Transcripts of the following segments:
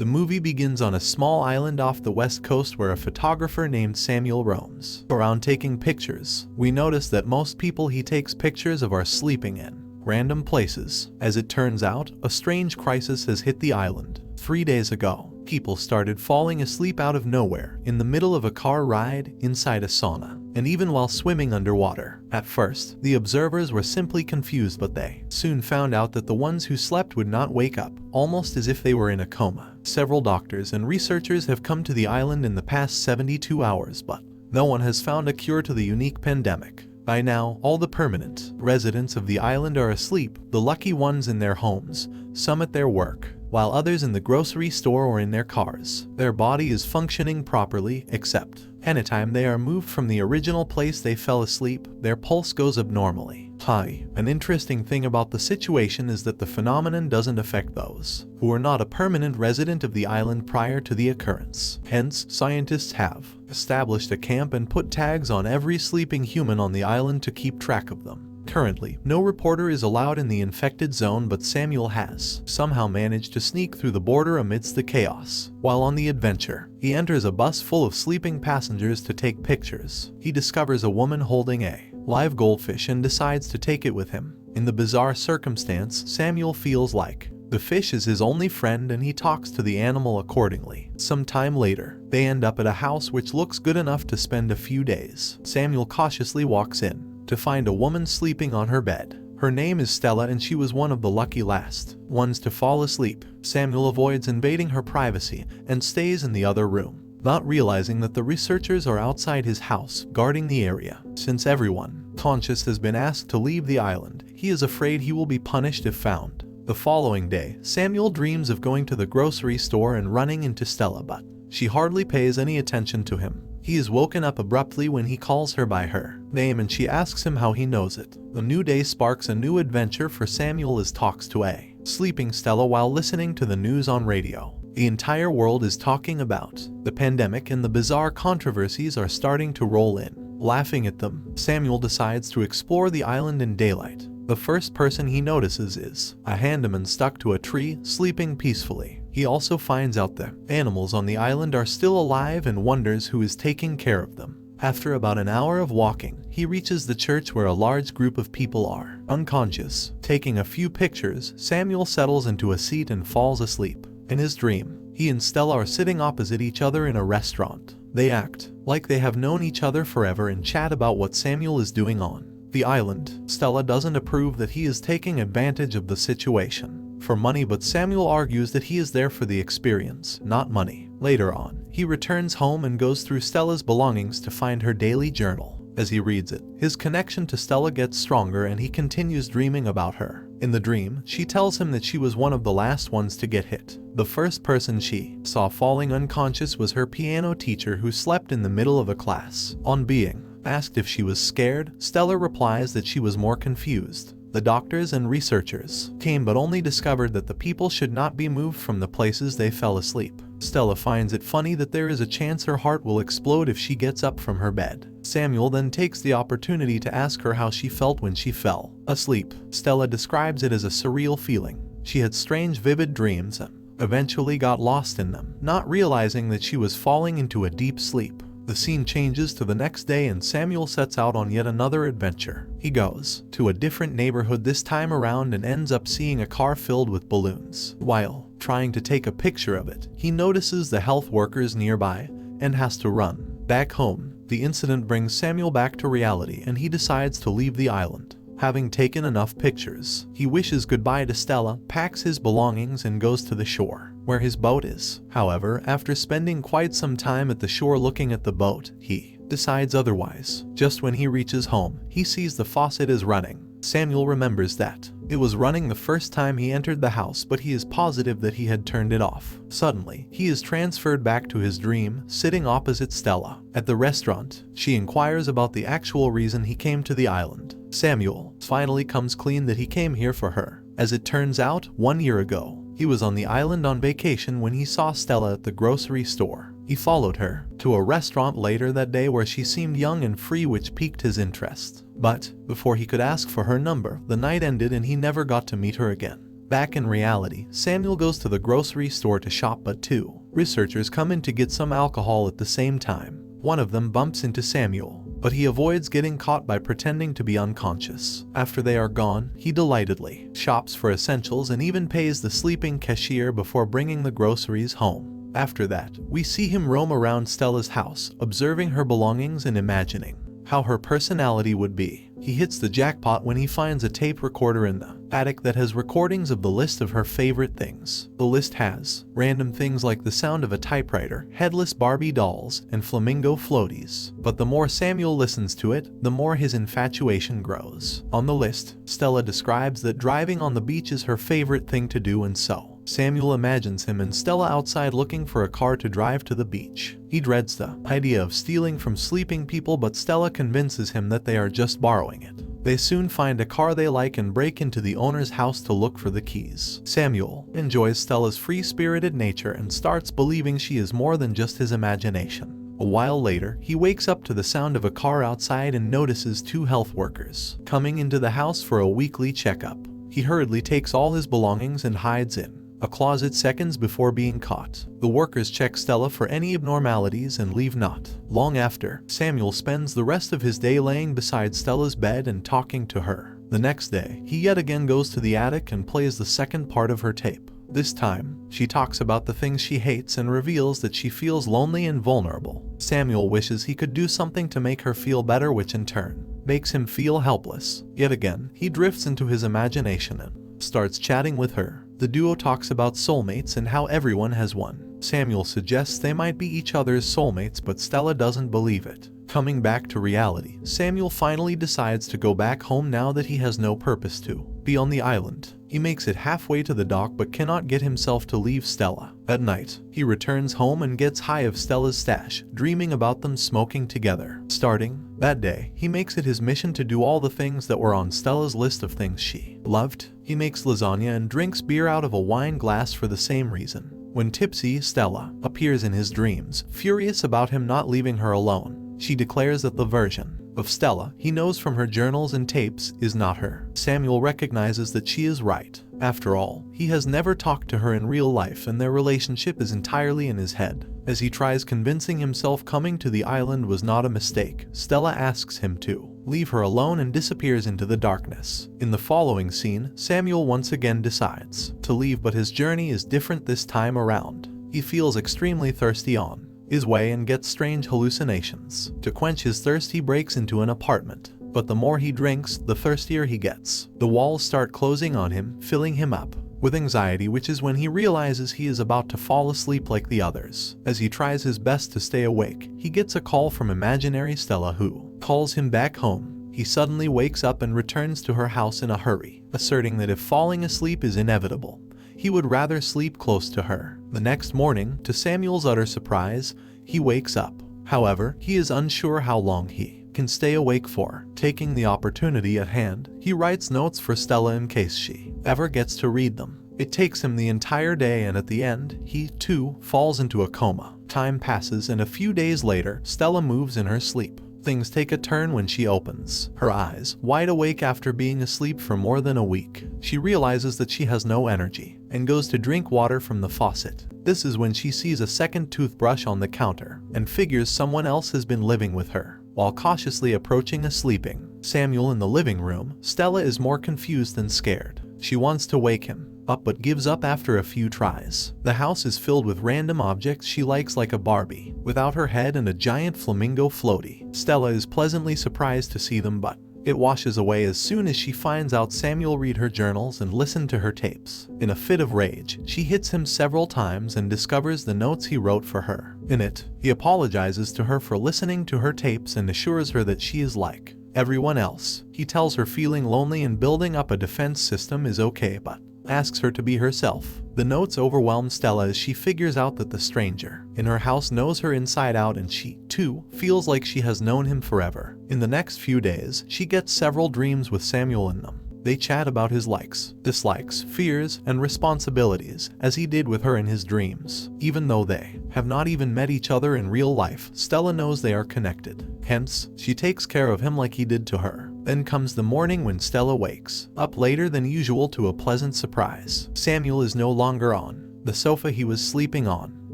The movie begins on a small island off the west coast where a photographer named Samuel roams around taking pictures. We notice that most people he takes pictures of are sleeping in random places. As it turns out, a strange crisis has hit the island. 3 days ago, people started falling asleep out of nowhere, in the middle of a car ride, inside a sauna, and even while swimming underwater. At first, the observers were simply confused, but they soon found out that the ones who slept would not wake up, almost as if they were in a coma. Several doctors and researchers have come to the island in the past 72 hours, but no one has found a cure to the unique pandemic. By now, all the permanent residents of the island are asleep, the lucky ones in their homes, some at their work, while others in the grocery store or in their cars. Their body is functioning properly, except anytime they are moved from the original place they fell asleep, their pulse goes abnormally high. An interesting thing about the situation is that the phenomenon doesn't affect those who are not a permanent resident of the island prior to the occurrence. Hence, scientists have established a camp and put tags on every sleeping human on the island to keep track of them. Currently, no reporter is allowed in the infected zone, but Samuel has somehow managed to sneak through the border amidst the chaos. While on the adventure, he enters a bus full of sleeping passengers to take pictures. He discovers a woman holding a live goldfish and decides to take it with him. In the bizarre circumstance, Samuel feels like the fish is his only friend and he talks to the animal accordingly. Some time later, they end up at a house which looks good enough to spend a few days. Samuel cautiously walks in to find a woman sleeping on her bed. Her name is Stella and she was one of the lucky last ones to fall asleep. Samuel avoids invading her privacy and stays in the other room, not realizing that the researchers are outside his house, guarding the area. Since everyone conscious has been asked to leave the island, he is afraid he will be punished if found. The following day, Samuel dreams of going to the grocery store and running into Stella, but she hardly pays any attention to him. He is woken up abruptly when he calls her by her name and she asks him how he knows it. The new day sparks a new adventure for Samuel as talks to a sleeping Stella while listening to the news on radio. The entire world is talking about the pandemic and the bizarre controversies are starting to roll in. Laughing at them, Samuel decides to explore the island in daylight. The first person he notices is a handyman stuck to a tree, sleeping peacefully. He also finds out the animals on the island are still alive and wonders who is taking care of them. After about an hour of walking, he reaches the church where a large group of people are unconscious. Taking a few pictures, Samuel settles into a seat and falls asleep. In his dream, he and Stella are sitting opposite each other in a restaurant. They act like they have known each other forever and chat about what Samuel is doing on the island. Stella doesn't approve that he is taking advantage of the situation for money, but Samuel argues that he is there for the experience, not money. Later on, he returns home and goes through Stella's belongings to find her daily journal. As he reads it, his connection to Stella gets stronger and he continues dreaming about her. In the dream, she tells him that she was one of the last ones to get hit. The first person she saw falling unconscious was her piano teacher, who slept in the middle of a class. On being asked if she was scared, Stella replies that she was more confused. The doctors and researchers came but only discovered that the people should not be moved from the places they fell asleep. Stella finds it funny that there is a chance her heart will explode if she gets up from her bed. Samuel then takes the opportunity to ask her how she felt when she fell asleep. Stella describes it as a surreal feeling. She had strange vivid dreams and eventually got lost in them, not realizing that she was falling into a deep sleep. The scene changes to the next day and Samuel sets out on yet another adventure. He goes to a different neighborhood this time around and ends up seeing a car filled with balloons. While trying to take a picture of it, he notices the health workers nearby and has to run back home. The incident brings Samuel back to reality and he decides to leave the island. Having taken enough pictures, he wishes goodbye to Stella, packs his belongings and goes to the shore, where his boat is. However, after spending quite some time at the shore looking at the boat, he decides otherwise. Just when he reaches home, he sees the faucet is running. Samuel remembers that it was running the first time he entered the house, but he is positive that he had turned it off. Suddenly, he is transferred back to his dream, sitting opposite Stella. At the restaurant, she inquires about the actual reason he came to the island. Samuel finally comes clean that he came here for her. As it turns out, 1 year ago, he was on the island on vacation when he saw Stella at the grocery store. He followed her to a restaurant later that day where she seemed young and free, which piqued his interest. But before he could ask for her number, the night ended and he never got to meet her again. Back in reality, Samuel goes to the grocery store to shop, but two researchers come in to get some alcohol at the same time. One of them bumps into Samuel, but he avoids getting caught by pretending to be unconscious. After they are gone, he delightedly shops for essentials and even pays the sleeping cashier before bringing the groceries home. After that, we see him roam around Stella's house, observing her belongings and imagining how her personality would be. He hits the jackpot when he finds a tape recorder in the attic that has recordings of the list of her favorite things. The list has random things like the sound of a typewriter, headless Barbie dolls, and flamingo floaties. But the more Samuel listens to it, the more his infatuation grows. On the list, Stella describes that driving on the beach is her favorite thing to do, and so Samuel imagines him and Stella outside looking for a car to drive to the beach. He dreads the idea of stealing from sleeping people, but Stella convinces him that they are just borrowing it. They soon find a car they like and break into the owner's house to look for the keys. Samuel enjoys Stella's free-spirited nature and starts believing she is more than just his imagination. A while later, he wakes up to the sound of a car outside and notices two health workers coming into the house for a weekly checkup. He hurriedly takes all his belongings and hides in a closet seconds before being caught. The workers check Stella for any abnormalities and leave. Not long after, Samuel spends the rest of his day laying beside Stella's bed and talking to her. The next day, he yet again goes to the attic and plays the second part of her tape. This time, she talks about the things she hates and reveals that she feels lonely and vulnerable. Samuel wishes he could do something to make her feel better, which in turn makes him feel helpless. Yet again, he drifts into his imagination and starts chatting with her. The duo talks about soulmates and how everyone has one. Samuel suggests they might be each other's soulmates, but Stella doesn't believe it. Coming back to reality, Samuel finally decides to go back home now that he has no purpose to be on the island. He makes it halfway to the dock but cannot get himself to leave Stella. At night, he returns home and gets high of Stella's stash, dreaming about them smoking together. Starting that day, he makes it his mission to do all the things that were on Stella's list of things she loved. He makes lasagna and drinks beer out of a wine glass for the same reason. When tipsy, Stella appears in his dreams, furious about him not leaving her alone. She declares that the version of Stella he knows from her journals and tapes is not her. Samuel recognizes that she is right. After all, he has never talked to her in real life and their relationship is entirely in his head. As he tries convincing himself coming to the island was not a mistake, Stella asks him to leave her alone and disappears into the darkness. In the following scene, Samuel once again decides to leave, but his journey is different this time around. He feels extremely thirsty on his way and gets strange hallucinations. To quench his thirst, he breaks into an apartment, but the more he drinks, the thirstier he gets. The walls start closing on him, filling him up with anxiety, which is when he realizes he is about to fall asleep like the others. As he tries his best to stay awake, he gets a call from imaginary Stella, who calls him back home. He suddenly wakes up and returns to her house in a hurry, asserting that if falling asleep is inevitable, he would rather sleep close to her. The next morning, to Samuel's utter surprise, he wakes up. However, he is unsure how long he can stay awake for. Taking the opportunity at hand, he writes notes for Stella in case she ever gets to read them. It takes him the entire day, and at the end, he, too, falls into a coma. Time passes, and a few days later, Stella moves in her sleep. Things take a turn when she opens her eyes, wide awake after being asleep for more than a week. She realizes that she has no energy and goes to drink water from the faucet. This is when she sees a second toothbrush on the counter and figures someone else has been living with her. While cautiously approaching a sleeping Samuel in the living room, Stella is more confused than scared. She wants to wake him up but gives up after a few tries. The house is filled with random objects she likes, like a Barbie without her head and a giant flamingo floaty. Stella is pleasantly surprised to see them, but it washes away as soon as she finds out Samuel read her journals and listened to her tapes. In a fit of rage, she hits him several times and discovers the notes he wrote for her. In it, he apologizes to her for listening to her tapes and assures her that she is like everyone else. He tells her feeling lonely and building up a defense system is okay, but asks her to be herself. The notes overwhelm Stella as she figures out that the stranger in her house knows her inside out, and she, too, feels like she has known him forever. In the next few days, she gets several dreams with Samuel in them. They chat about his likes, dislikes, fears, and responsibilities, as he did with her in his dreams. Even though they have not even met each other in real life, Stella knows they are connected. Hence, she takes care of him like he did to her. Then comes the morning when Stella wakes up later than usual to a pleasant surprise. Samuel is no longer on the sofa he was sleeping on.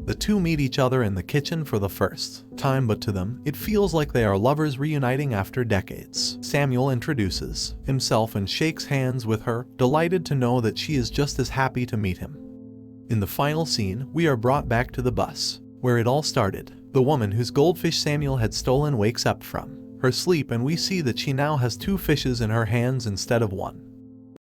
The two meet each other in the kitchen for the first time, but to them, it feels like they are lovers reuniting after decades. Samuel introduces himself and shakes hands with her, delighted to know that she is just as happy to meet him. In the final scene, we are brought back to the bus, where it all started. The woman whose goldfish Samuel had stolen wakes up from her sleep, and we see that she now has two fishes in her hands instead of one.